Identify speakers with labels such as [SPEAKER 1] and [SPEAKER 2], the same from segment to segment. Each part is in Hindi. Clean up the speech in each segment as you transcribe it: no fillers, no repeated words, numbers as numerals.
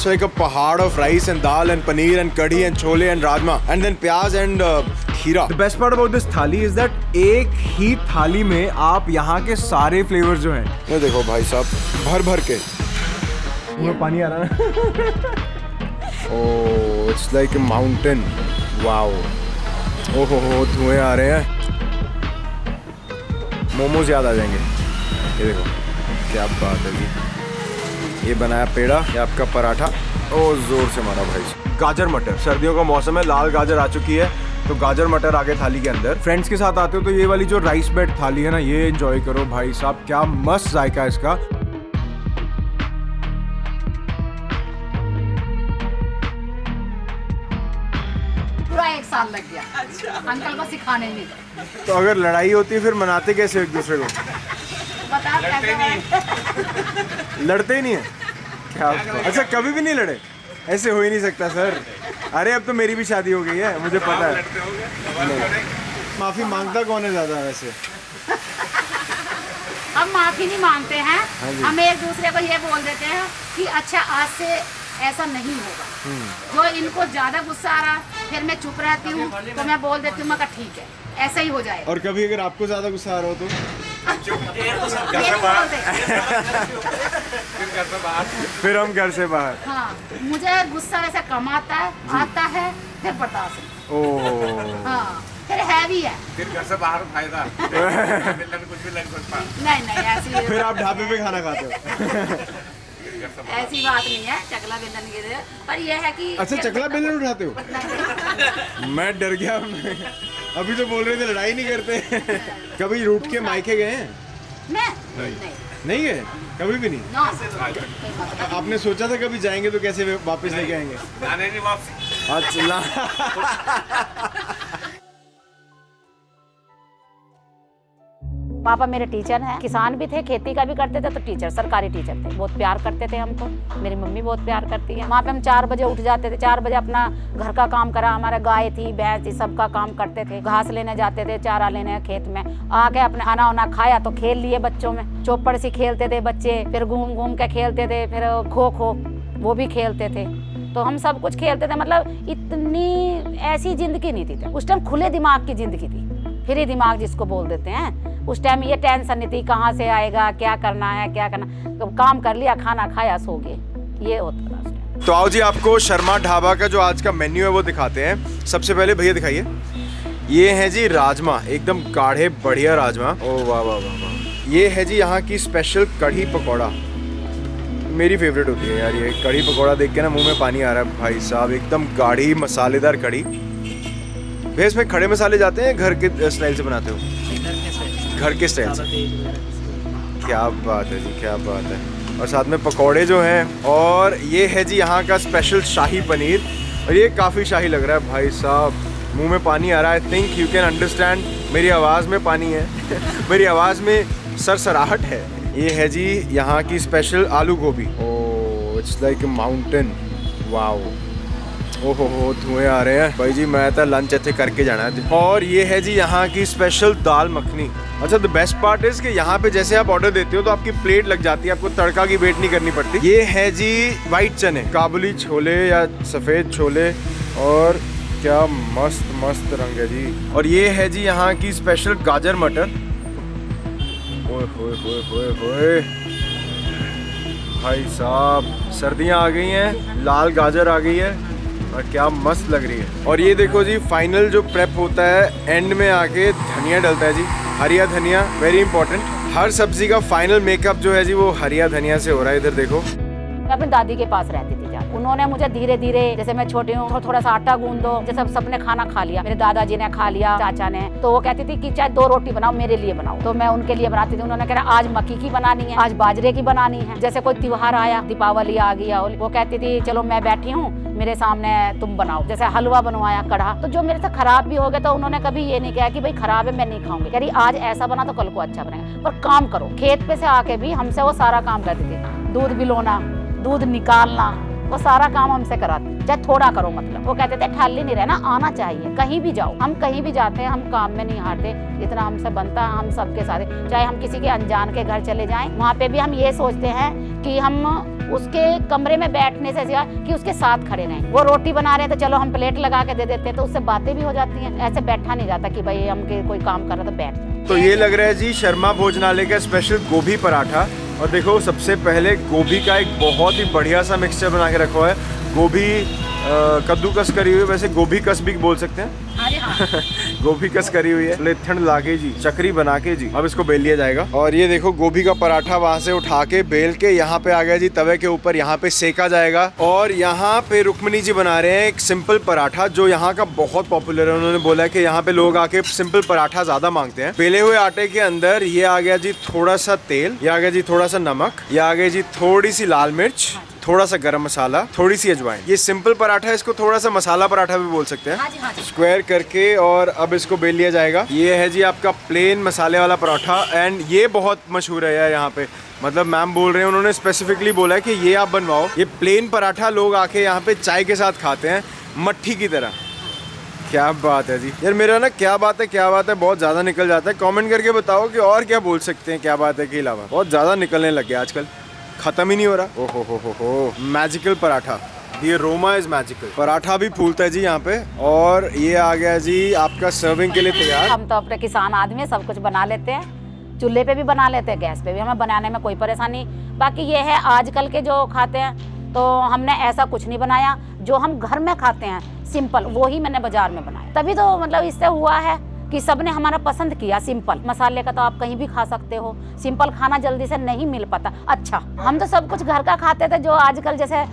[SPEAKER 1] It's like a pahad of rice and dal and paneer and kadhi and chole and rajma and then प्याज and खीरा.
[SPEAKER 2] The best part about this थाली is that एक ही थाली में आप यहाँ के सारे फ्लेवर्स जो हैं.
[SPEAKER 1] ये देखो भाई साहब भर भर के.
[SPEAKER 2] मुझे पानी आ रहा है.
[SPEAKER 1] Oh, it's like a mountain. Wow. ओहो धुएं आ रहे हैं. मोमोज याद आ जाएंगे. ये देखो क्या बात है जी. ये बनाया पेड़ा, ये आपका पराठा. ओ जोर से मारा भाई.
[SPEAKER 2] गाजर मटर, सर्दियों का मौसम है, लाल गाजर आ चुकी है तो गाजर मटर आगे थाली के अंदर. फ्रेंड्स के साथ आते हो तो ये वाली जो राइस बेड थाली है ना, ये एंजॉय करो भाई साहब. क्या मस्त जायका है इसका.
[SPEAKER 3] पूरा 1 साल लग गया. अच्छा. अंकल को सिखाने में.
[SPEAKER 2] तो अगर लड़ाई होती है फिर मनाते कैसे एक दूसरे को?
[SPEAKER 3] बता कैसे.
[SPEAKER 2] लड़ते ही नहीं है क्या? अच्छा कभी भी नहीं लड़े? ऐसे हो ही नहीं सकता सर. अरे अब तो मेरी भी शादी हो गई है, मुझे पता है. माफी मांगता कौन है ज्यादा वैसे?
[SPEAKER 3] हम माफी नहीं मांगते हैं.
[SPEAKER 2] हाँ जी.
[SPEAKER 3] हम एक दूसरे को ये बोल देते हैं कि अच्छा आज से ऐसा नहीं होगा. जो इनको ज्यादा गुस्सा आ रहा फिर मैं चुप रहती हूँ तो मैं बोल देती हूँ मैं कहा ठीक है ऐसा ही हो जाए.
[SPEAKER 2] और कभी अगर आपको ज्यादा गुस्सा आ रहा हो तो फिर हम घर से बाहर.
[SPEAKER 3] हाँ मुझे गुस्सा ऐसा कम आता है फिर बर्दाश्त.
[SPEAKER 2] ओह
[SPEAKER 3] हाँ फिर हैवी है.
[SPEAKER 4] फिर घर से बाहर फायदा कुछ भी लग सकता.
[SPEAKER 3] नहीं ऐसी
[SPEAKER 2] फिर आप ढाबे पे खाना खाते हो?
[SPEAKER 3] ऐसी बात नहीं है. चकला बेलन गिरे पर यह है कि
[SPEAKER 2] अच्छा चकला बेलन उठाते हो? मैं डर गया. अभी तो बोल रहे थे लड़ाई नहीं करते. कभी रूठ के मायके गए हैं? नहीं गए कभी भी नहीं. आपने सोचा था कभी जाएंगे तो कैसे वापस लेके आएंगे?
[SPEAKER 4] नहीं वापसी.
[SPEAKER 2] अच्छा
[SPEAKER 3] पापा मेरे टीचर हैं. किसान भी थे, खेती का भी करते थे, तो टीचर सरकारी टीचर थे. बहुत प्यार करते थे हमको. मेरी मम्मी बहुत प्यार करती है. वहाँ पे हम 4 बजे उठ जाते थे. 4 बजे अपना घर का काम करा. हमारे गाय थी, भैंस थी, सबका काम करते थे. घास लेने जाते थे, चारा लेने खेत में. आके अपने खाना वाना खाया तो खेल लिए बच्चों में. चौपड़ सी खेलते थे बच्चे. फिर घूम घूम के खेलते थे. फिर खो खो वो भी खेलते थे. तो हम सब कुछ खेलते थे. मतलब इतनी ऐसी जिंदगी नहीं थी. उस टाइम खुले दिमाग की जिंदगी थी. फ्री दिमाग जिसको बोल देते हैं. उस टाइम ये टेंशन नहीं थी कहाँ से आएगा, क्या करना है, क्या करना. तो काम कर लिया, खाना खाया, सो गए. ये होता था उस टाइम.
[SPEAKER 1] तो आओ जी आपको शर्मा ढाबा का जो आज का मेन्यू है वो दिखाते हैं. सबसे पहले भैया दिखाइए. ये है जी राजमा, एकदम गाढ़े बढ़िया राजमा. ओ वाह वाह वाह वाह. ये है जी यहाँ की स्पेशल कढ़ी पकौड़ा. मेरी फेवरेट होती है यार ये कढ़ी पकौड़ा. देख के ना मुंह में पानी आ रहा है भाई साहब. एकदम गाढ़ी मसालेदार कढ़ी. भैया इसमें खड़े मसाले जाते हैं, घर के स्टाइल से बनाते हो? घर के स्टाइल से. क्या बात है जी, क्या बात है. और साथ में पकौड़े जो हैं. और ये है जी यहाँ का स्पेशल शाही पनीर. और ये काफ़ी शाही लग रहा है भाई साहब. मुंह में पानी आ रहा है. I think you can understand. मेरी आवाज़ में पानी है. मेरी आवाज़ में सरसराहट है. ये है जी यहाँ की स्पेशल आलू गोभी. Oh it's like a mountain. Wow. ओहो धुएं आ रहे हैं भाई जी. मैं तो लंच ऐसे करके जाना है. और ये है जी यहाँ की स्पेशल दाल मखनी. अच्छा द बेस्ट पार्ट इज कि यहाँ पे जैसे आप ऑर्डर देते हो तो आपकी प्लेट लग जाती है. आपको तड़का की वेट नहीं करनी पड़ती. ये है जी वाइट चने, काबुली छोले या सफ़ेद छोले. और क्या मस्त मस्त रंग है जी. और ये है जी यहाँ की स्पेशल गाजर मटर. ओए होए होए होए होए भाई साहब. सर्दियाँ आ गई हैं, लाल गाजर आ गई है और क्या मस्त लग रही है. और ये देखो जी फाइनल जो प्रेप होता है एंड में आके धनिया डलता है जी. हरिया धनिया वेरी इंपॉर्टेंट. हर सब्जी का फाइनल मेकअप जो है जी वो हरिया धनिया से हो रहा है. इधर देखो.
[SPEAKER 3] मैं अपनी दादी के पास रहती थी. उन्होंने मुझे धीरे धीरे, जैसे मैं छोटी हूँ, थोड़ा सा आटा गूंद दो. जैसे सबने खाना खा लिया, मेरे दादाजी ने खा लिया, चाचा ने, तो वो कहती थी कि चाहे 2 रोटी बनाओ, मेरे लिए बनाओ. तो मैं उनके लिए बनाती थी. उन्होंने कहा आज मक्की की बनानी है, आज बाजरे की बनानी है. जैसे कोई त्योहार आया, दीपावली आ गया, वो कहती थी चलो मैं बैठी हूँ, मेरे सामने तुम बनाओ. जैसे हलवा बनवाया, कढ़ा. तो जो मेरे से खराब भी हो गया तो उन्होंने कभी ये नहीं कहा कि भाई खराब है मैं नहीं खाऊंगी. कह रही आज ऐसा बना तो कल को अच्छा बनेगा. पर काम करो. खेत पे से आके भी हमसे वो सारा काम करती थी. दूध बिलोना, दूध निकालना, वो सारा काम हमसे कराते. चाहे थोड़ा करो. मतलब वो कहते थे ठाली नहीं रहना, आना चाहिए. कहीं भी जाओ, हम कहीं भी जाते हैं, हम काम में नहीं हारते. जितना हमसे बनता है हम सबके साथ, चाहे हम किसी के अनजान के घर चले जाएं, वहाँ पे भी हम ये सोचते हैं कि हम उसके कमरे में बैठने से ज्यादा कि उसके साथ खड़े रहें। वो रोटी बना रहे हैं तो चलो हम प्लेट लगा के दे देते हैं, तो उससे बातें भी हो जाती हैं। ऐसे बैठा नहीं जाता कि भाई हम कोई काम कर रहा तो बैठ जाए।
[SPEAKER 1] तो ये लग रहा है जी शर्मा भोजनालय का स्पेशल गोभी पराठा। और देखो सबसे पहले गोभी का एक बहुत ही बढ़िया सा मिक्सचर बना के रखा है। गोभी कद्दूकस करी हुई है, वैसे गोभी कस भी बोल सकते हैं। गोभी कस करी हुई है, लेथन लाके जी चक्री बना के जी अब इसको बेल लिया जाएगा। और ये देखो गोभी का पराठा वहां से उठा के बेल के यहाँ पे आ गया जी तवे के ऊपर, यहाँ पे सेका जाएगा। और यहाँ पे रुक्मिणी जी बना रहे हैं एक सिंपल पराठा जो यहाँ का बहुत पॉपुलर है। उन्होंने बोला है कि यहाँ पे लोग आके सिंपल पराठा ज्यादा मांगते हैं। बेले हुए आटे के अंदर ये आ गया जी थोड़ा सा तेल, ये आ गया जी थोड़ा सा नमक, ये आ गया जी थोड़ी सी लाल मिर्च, थोड़ा सा गरम मसाला, थोड़ी सी अजवाइन। ये सिंपल पराठा है, इसको थोड़ा सा मसाला पराठा भी बोल सकते हैं। स्क्वायर करके और अब इसको बेल लिया जाएगा। ये है जी आपका प्लेन मसाले वाला पराठा एंड ये बहुत मशहूर है यार यहाँ पे। मतलब मैम बोल रहे हैं, उन्होंने स्पेसिफिकली बोला है कि ये आप बनवाओ। ये प्लेन पराठा लोग आके यहाँ पे चाय के साथ खाते हैं मट्ठी की तरह। क्या बात है जी यार, मेरा ना क्या बात है बहुत ज़्यादा निकल जाता है। कमेंट करके बताओ कि और क्या बोल सकते हैं क्या बात है के अलावा। बहुत ज़्यादा निकलने लग गया आजकल, खत्म ही नहीं हो रहा। ओहो हो मैजिकल पराठा, ये रोमा इज मैजिकल। पराठा भी फूलता है जी यहाँ पे। और ये आ गया जी आपका सर्विंग के लिए तैयार।
[SPEAKER 3] हम तो अपने किसान आदमी सब कुछ बना लेते हैं, चूल्हे पे भी बना लेते हैं, गैस पे भी, हमें बनाने में कोई परेशानी। बाकी ये है आजकल के जो खाते हैं तो हमने ऐसा कुछ नहीं बनाया। जो हम घर में खाते हैं सिंपल, वो ही मैंने बाजार में बनाया। तभी तो मतलब इससे हुआ है कि सबने हमारा पसंद किया। सिंपल मसाले का तो आप कहीं भी खा सकते हो, सिंपल खाना जल्दी से नहीं मिल पाता। अच्छा, हम तो सब कुछ घर का खाते थे। जो आजकल जैसे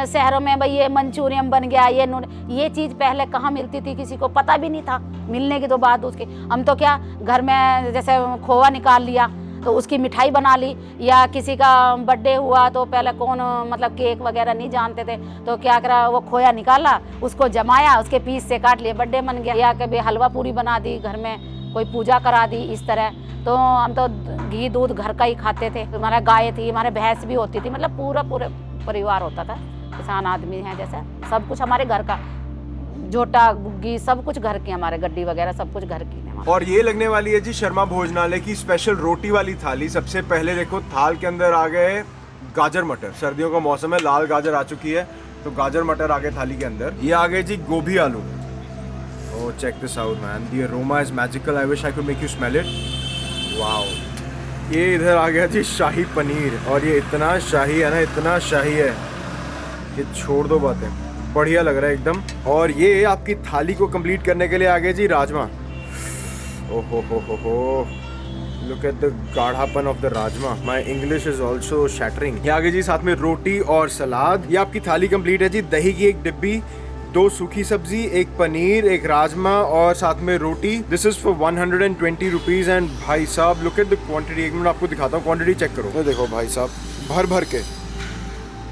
[SPEAKER 3] शहरों में भाई ये मंचूरियन बन गया, ये चीज़ पहले कहाँ मिलती थी, किसी को पता भी नहीं था। मिलने की तो बात उसकी, हम तो क्या घर में जैसे खोआ निकाल लिया तो उसकी मिठाई बना ली, या किसी का बर्थडे हुआ तो पहले कौन मतलब केक वगैरह नहीं जानते थे तो क्या करा, वो खोया निकाला, उसको जमाया, उसके पीस से काट लिए, बर्थडे बन गया। या कभी हलवा पूरी बना दी घर में, कोई पूजा करा दी, इस तरह। तो हम तो घी दूध घर का ही खाते थे। हमारा गाय थी, हमारे भैंस भी होती थी, मतलब पूरा परिवार होता था। किसान आदमी हैं जैसे, सब कुछ हमारे घर का, झोटा गुग्गी सब कुछ घर की, हमारे गड्डी वगैरह सब कुछ घर की।
[SPEAKER 1] और ये लगने वाली है जी शर्मा भोजनालय की स्पेशल रोटी वाली थाली। सबसे पहले देखो थाल के अंदर आ गए गाजर मटर, सर्दियों का मौसम है, लाल गाजर आ चुकी है तो गाजर मटर आ गए थाली के अंदर। ये आ गए जी gobhi aloo. Oh check this out man, the aroma is magical, I wish I could make you smell it. Wow. ये इधर आ गया जी शाही पनीर, और ये इतना शाही है ना, इतना शाही है कि छोड़ दो बातें, बढ़िया लग रहा है एकदम। और ये आपकी थाली को कंप्लीट करने के लिए आ गए जी राजमा। ओहो हो, look at the gadhapan of the rajma, my English is also shattering. ये आगे जी साथ में रोटी और सलाद। ये आपकी थाली कंप्लीट है जी। दही की एक डिब्बी, 2 सूखी सब्जी, एक पनीर, एक राजमा और साथ में रोटी। This is for 120 rupees. And भाई साहब लुक एट द क्वांटिटी, एक मिनट आपको दिखाता हूँ, क्वांटिटी चेक करो। ये देखो भाई साहब भर भर के।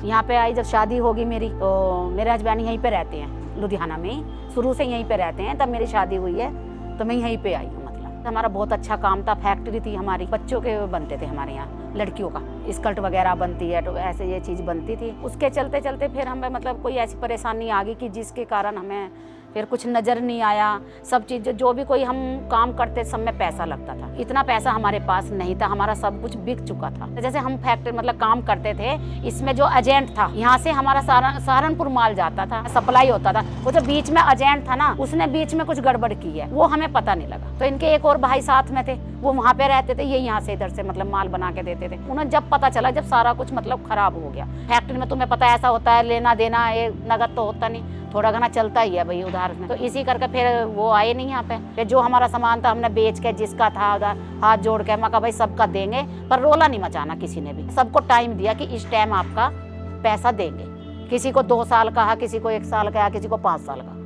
[SPEAKER 3] यहाँ पे आई जब शादी होगी मेरी, तो मेरे हस्बैंड यहीं पे रहते हैं लुधियाना में, शुरू से यहीं पे रहते हैं। तब मेरी शादी हुई है तो मैं यहीं पे आई हूँ। मतलब हमारा बहुत अच्छा काम था, फैक्ट्री थी हमारी, बच्चों के बनते थे हमारे यहाँ, लड़कियों का स्कर्ट वगैरह बनती है, तो ऐसे ये चीज़ बनती थी। उसके चलते चलते फिर हमें मतलब कोई ऐसी परेशानी आ गई कि जिसके कारण हमें फिर कुछ नज़र नहीं आया। सब चीज़ जो भी कोई हम काम करते सब में पैसा लगता था, इतना पैसा हमारे पास नहीं था, हमारा सब कुछ बिक चुका था। जैसे हम फैक्ट्री मतलब काम करते थे, इसमें जो एजेंट था यहाँ से हमारा सहारनपुर माल जाता था, सप्लाई होता था। वो जो बीच में एजेंट था ना, उसने बीच में कुछ गड़बड़ की है, वो हमें पता नहीं लगा। तो इनके एक और भाई साथ में थे, वो वहाँ पे रहते थे, ये यहाँ से इधर से मतलब माल बना के देते थे। उन्हें जब पता चला, जब सारा कुछ मतलब खराब हो गया, फैक्ट्री में तुम्हें पता ऐसा होता है, लेना देना ये नगद तो होता नहीं, थोड़ा घना चलता ही है भाई उधार में। तो इसी करके फिर वो आए नहीं यहाँ पे। फिर जो हमारा सामान था हमने बेच के, जिसका था उधर हाथ जोड़ के मैं कहा भाई सबका देंगे, पर रोला नहीं मचाना किसी ने भी। सबको टाइम दिया कि इस टाइम आपका पैसा देंगे। किसी को 2 साल कहा, किसी को 1 साल कहा, किसी को 5 साल का।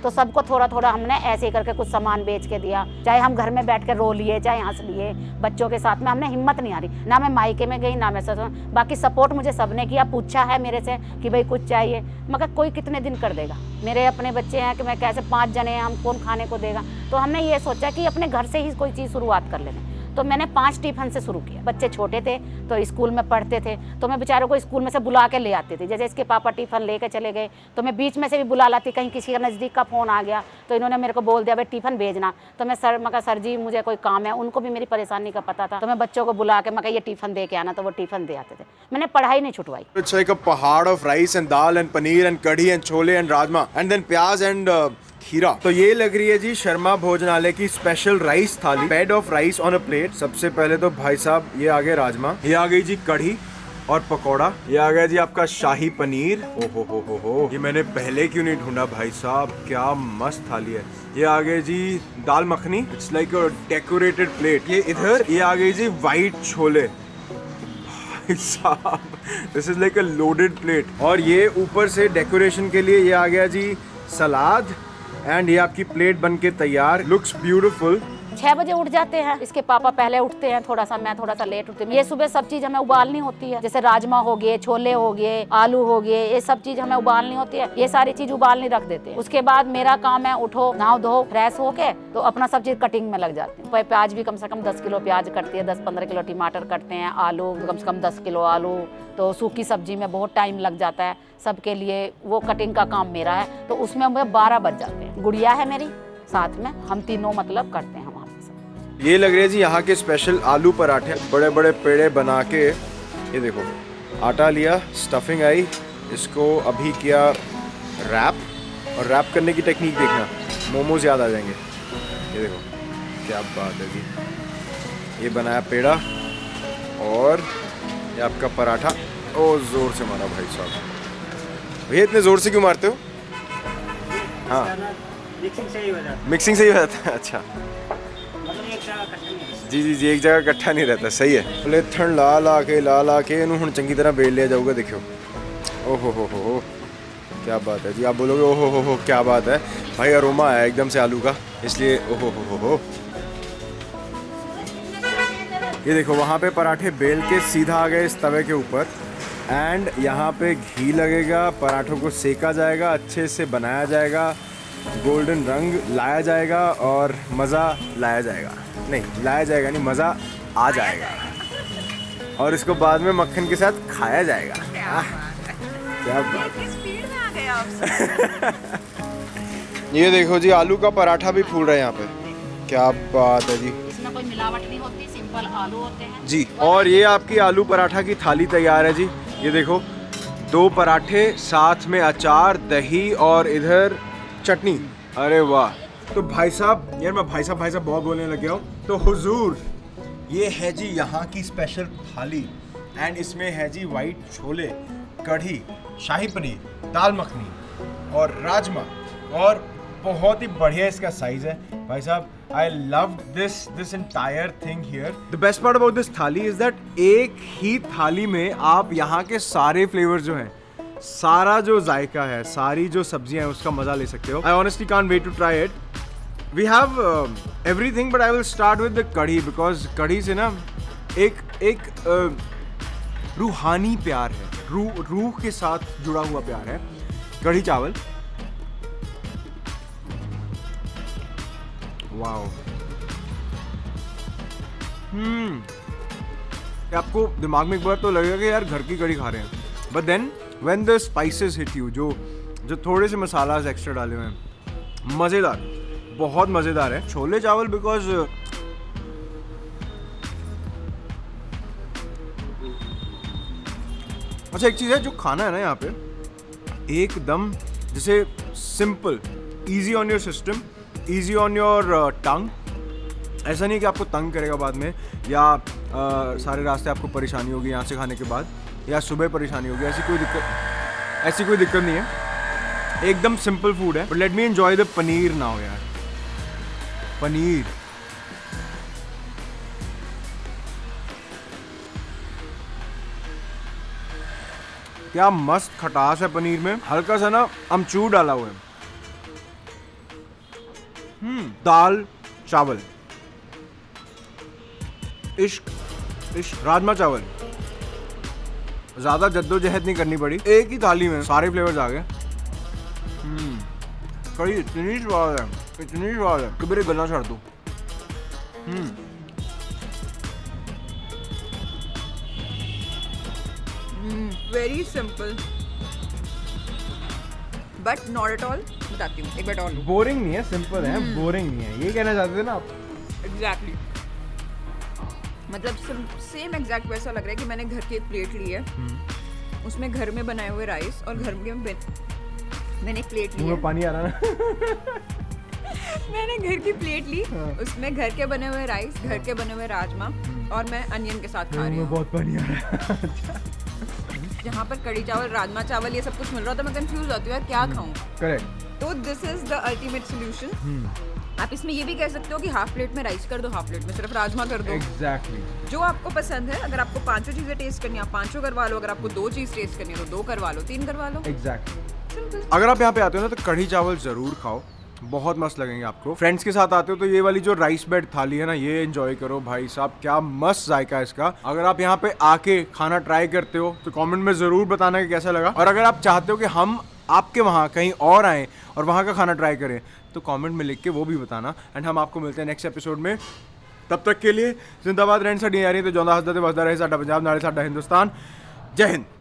[SPEAKER 3] तो सबको थोड़ा थोड़ा हमने ऐसे ही करके कुछ सामान बेच के दिया। चाहे हम घर में बैठ के रो लिए, चाहे हंस लिए, बच्चों के साथ में हमने हिम्मत नहीं आ रही। ना मैं मायके में गई, ना मैं ससुर। बाकी सपोर्ट मुझे सबने किया, पूछा है मेरे से कि भाई कुछ चाहिए, मगर कोई कितने दिन कर देगा। मेरे अपने बच्चे हैं कि मैं कैसे 5 जने हैं, हम कौन खाने को देगा। तो हमने ये सोचा कि अपने घर से ही कोई चीज़ शुरुआत कर लेते। तो मैंने 5 टिफिन से शुरू किया। बच्चे छोटे थे तो स्कूल में पढ़ते थे, तो मैं बेचारों को स्कूल में से बुला के ले आती थी। जैसे इसके पापा टिफिन लेके चले गए तो मैं बीच में से भी बुला लाती, कहीं किसी का नज़दीक का फ़ोन आ गया तो इन्होंने मेरे को बोल दिया भाई टिफिन भेजना, तो मैं सर जी मुझे कोई काम है, उनको भी मेरी परेशानी का पता था, तो मैं बच्चों को बुला के मैं कहा ये टिफिन दे के आना, तो वो टिफिन दे आते थे। मैंने पढ़ाई नहीं छुटवाई।
[SPEAKER 1] It's like a pahad of rice and dal and paneer and kadhi and chole and rajma and then प्याज and खीरा। तो ये लग रही है जी शर्मा भोजनालय की स्पेशल राइस थाली, bed of rice on a plate. सबसे पहले तो भाई साहब ये आ गए राजमा, ये आ गई जी कढ़ी और पकौड़ा, ये आ गया जी आपका शाही पनीर। ओ हो, ये मैंने पहले क्यों नहीं ढूंढा भाई साहब, क्या मस्त थाली है। ये आ गए जी dal makhani, it's like a decorated plate. ये इधर ये आ गई जी white chole, this is like a loaded plate. और ये ऊपर से डेकोरेशन के लिए ये आ गया जी सलाद एंड ये आपकी प्लेट बन के तैयार। Looks beautiful.
[SPEAKER 3] 6 बजे उठ जाते हैं, इसके पापा पहले उठते हैं, थोड़ा सा मैं थोड़ा सा लेट उठती हूँ। ये सुबह सब चीज़ हमें उबालनी होती है, जैसे राजमा हो गए, छोले हो गए, आलू हो गए, ये सब चीज़ हमें उबालनी होती है। ये सारी चीज़ उबालनी रख देते हैं। उसके बाद मेरा काम है उठो, नहाओ धो, फ्रेश होके तो अपना सब चीज़ कटिंग में लग जाती हूँ। प्याज भी कम से कम 10 किलो प्याज कटती है, 10-15 किलो टमाटर कटते हैं, आलू कम से कम 10 किलो आलू। तो सूखी सब्जी में बहुत टाइम लग जाता है सबके लिए, वो कटिंग का काम मेरा है, तो उसमें मुझे 12 बज जाते हैं। गुड़िया है मेरी साथ में, हम तीनों मतलब करते हैं वहाँ पे।
[SPEAKER 1] ये लग रहे हैं जी यहाँ के स्पेशल आलू पराठे, बड़े बड़े पेड़े बना के। ये देखो आटा लिया, स्टफिंग आई, इसको अभी किया रैप, और रैप करने की टेक्निक देखना, मोमोज याद आ जाएंगे। ये देखो क्या बात है जी। ये बनाया पेड़ा और ये आपका पराठा। ओ जोर से मारा भाई साहब। भैया इतने जोर से क्यों मारते हो? हाँ मिक्सिंग से ही हो जाता है। अच्छा जी एक जगह इकट्ठा नहीं रहता, सही है। पलेथन ला के इन्हों हुण चंगी तरह बेल लिया जाऊगा। देखियो ओहो हो क्या बात है जी। आप बोलोगे ओहो हो क्या बात है, भाई अरोमा है एकदम से आलू का, इसलिए ओहो हो। ये देखो वहाँ पे पराठे बेल के सीधा आ गए इस तवे के ऊपर, एंड यहाँ पे घी लगेगा, पराठों को सेका जाएगा, अच्छे से बनाया जाएगा, गोल्डन रंग लाया जाएगा और मज़ा लाया जाएगा। नहीं लाया जाएगा नहीं, मज़ा आ जाएगा, और इसको बाद में मक्खन के साथ खाया जाएगा। क्या बात है। ये देखो जी आलू का पराठा भी फूल रहा है यहाँ पे, क्या बात है जी।
[SPEAKER 3] इसमें कोई मिलावट नहीं होती, सिंपल आलू होते हैं
[SPEAKER 1] जी। और ये आपकी आलू पराठा की थाली तैयार है जी। ये देखो 2 पराठे, साथ में अचार, दही और इधर चटनी। अरे वाह। तो भाई साहब, यार मैं भाई साहब बहुत बोलने लग गया हूँ। तो हुजूर ये है जी यहाँ की स्पेशल थाली, एंड इसमें है जी वाइट छोले, कढ़ी, शाही पनीर, दाल मखनी और राजमा, और बहुत ही बढ़िया इसका साइज है भाई साहब। I loved this entire thing here. The best part about this थाली is that एक ही थाली में आप यहाँ के सारे फ्लेवर्स जो हैं, सारा जो जायका है, सारी जो सब्जियां हैं, उसका मजा ले सकते हो। I honestly can't wait to try it. We have everything, but I will start with the kadhi, because कढ़ी से ना एक रूहानी प्यार है, रूह के साथ जुड़ा हुआ प्यार है। कढ़ी चावल, वाओ। आपको दिमाग में एक बार तो लगेगा कि यार घर की कढ़ी खा रहे हैं, but then when the spices hit you, जो थोड़े से मसालास एक्स्ट्रा डाले हुए हैं, मज़ेदार, बहुत मज़ेदार है। छोले चावल बिकॉज अच्छा एक चीज़ है जो खाना है ना यहाँ पे, एकदम जैसे simple, easy on your system, easy on your tongue. ऐसा नहीं कि आपको तंग करेगा बाद में, या सारे रास्ते आपको परेशानी होगी यहाँ से खाने के बाद, या सुबह परेशानी होगी, ऐसी कोई दिक्कत नहीं है। एकदम सिंपल फूड है। But let me enjoy the paneer now यार। पनीर क्या मस्त खटास है पनीर में, हल्का सा ना अमचूर डाला हुआ है। दाल चावल, इश्क राजमा चावल, ज्यादा जद्दोजहद नहीं करनी पड़ी, एक ही थाली में सारे फ्लेवर्स आ गए। कड़ी इतनी स्वाद है कि मेरे गला छाड़ दो।
[SPEAKER 5] Very simple but not at all. बताती हूँ, एक बार और लो।
[SPEAKER 2] बोरिंग नहीं है, सिंपल है, बोरिंग नहीं है, ये कहना चाहते थे ना आप?
[SPEAKER 5] एग्जैक्टली मतलब सेम एग्जैक्ट वैसा लग रहा है कि मैंने घर की एक प्लेट ली है, उसमें घर में बनाए हुए राइस और घर में मैंने एक प्लेट ली
[SPEAKER 2] मुंह
[SPEAKER 5] है,
[SPEAKER 2] में पानी आ रहा है।
[SPEAKER 5] मैंने घर की प्लेट ली, उसमें घर के बने हुए राइस, घर के बने हुए राजमा और मैं अनियन के साथ खा रही
[SPEAKER 2] मुंह में
[SPEAKER 5] हूँ।
[SPEAKER 2] बहुत पानी आ रहा है।
[SPEAKER 5] जहाँ पर कड़ी चावल, राजमा चावल ये सब कुछ मिल रहा था, मैं कंफ्यूज होती हूँ यार क्या खाऊं।
[SPEAKER 2] करेक्ट।
[SPEAKER 5] तो this is the ultimate solution. आप इसमें ये भी कह सकते हो कि हाफ प्लेट में राइस कर दो, हाफ प्लेट में सिर्फ राजमा कर दो।
[SPEAKER 2] एग्जैक्टली।
[SPEAKER 5] जो आपको पसंद है, अगर आपको पांचों चीजें टेस्ट करनी है आप पांचों करवा लो, अगर आपको 2 चीज टेस्ट करनी है तो 2 करवा लो, 3 करवा लो।
[SPEAKER 2] एग्जैक्टली।
[SPEAKER 1] अगर आप यहाँ पे आते हो ना तो कढ़ी चावल जरूर खाओ, बहुत मस्त लगेंगे आपको। फ्रेंड्स के साथ आते हो तो ये वाली जो राइस बेड थाली है ना, ये एंजॉय करो भाई साहब, क्या मस्त जायका है इसका। अगर आप यहाँ पे आके खाना ट्राई करते हो तो कमेंट में ज़रूर बताना कि कैसा लगा, और अगर आप चाहते हो कि हम आपके वहाँ कहीं और आएँ और वहाँ का खाना ट्राई करें तो कमेंट में लिख के वो भी बताना। एंड हम आपको मिलते हैं नेक्स्ट एपिसोड में। तब तक के लिए जिंदाबाद रहन साडी यारी, तो जोंदा हसदा ते वसदा रहे साडा पंजाब, नाले साडा हिंदुस्तान। जय हिंद।